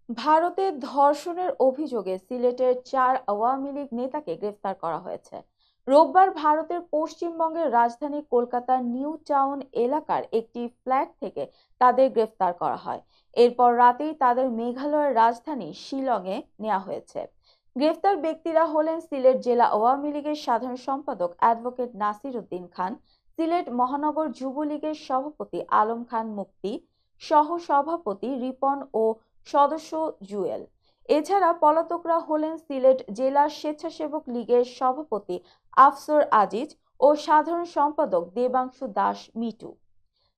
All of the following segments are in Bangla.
ভারতে ধর্ষণের অভিযোগে সিলেটের 4 আওয়ামী লীগ নেতাকে গ্রেফতার করা হয়েছে। রোববার ভারতের পশ্চিমবঙ্গের রাজধানী কলকাতার নিউ টাউন এলাকার একটি ফ্ল্যাট থেকে তাদের গ্রেফতার করা হয়। এরপর রাতেই তাদের মেঘালয়ের রাজধানী শিলংয়ে নেওয়া হয়েছে। গ্রেফতার ব্যক্তিরা হলেন সিলেট জেলা আওয়ামী লীগের সাধারণ সম্পাদক অ্যাডভোকেট নাসির উদ্দিন খান, সিলেট মহানগর যুবলীগের সভাপতি আলম খান মুক্তি, সহ সভাপতি রিপন ও সদস্য জুয়েল। এছাড়া পলাতকরা হলেন সিলেট জেলা স্বেচ্ছাসেবক লীগের সভাপতি আফসর আজিজ ও সাধারণ সম্পাদক দেবাংশু দাস মিটু।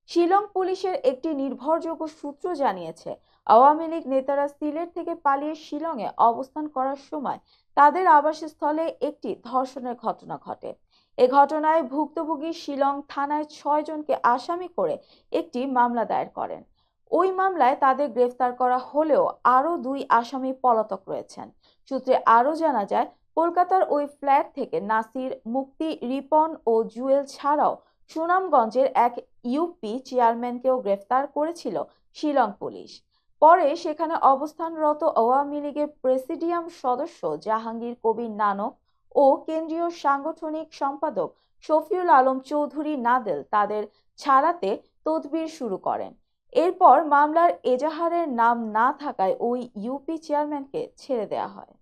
শিলং পুলিশের একটি নির্ভরযোগ্য সূত্র জানিয়েছে, আওয়ামী লীগ নেতারা সিলেট থেকে পালিয়ে শিলংয়ে অবস্থান করার সময় তাদের আবাসস্থলে একটি ধর্ষণের ঘটনা ঘটে। এ ঘটনায় ভুক্তভোগী শিলং থানায় 6 জনকে আসামি করে একটি মামলা দায়ের করেন। ওই মামলায় তাদের গ্রেফতার করা হলেও আরও 2 আসামি পলাতক রয়েছেন। সূত্রে আরও জানা যায়, কলকাতার ওই ফ্ল্যাট থেকে নাসির, মুক্তি, রিপন ও জুয়েল ছাড়াও সুনামগঞ্জের এক ইউপি চেয়ারম্যানকেও গ্রেফতার করেছিল শিলং পুলিশ। পরে সেখানে অবস্থানরত আওয়ামী লীগের প্রেসিডিয়াম সদস্য জাহাঙ্গীর কবির নানক ও কেন্দ্রীয় সাংগঠনিক সম্পাদক শফিউল আলম চৌধুরী নাদেল তাদের ছাড়াতে তদবির শুরু করেন। এরপর মামলার এজাহারের নাম না থাকায় ওই ইউপি চেয়ারম্যানকে ছেড়ে দেওয়া হয়।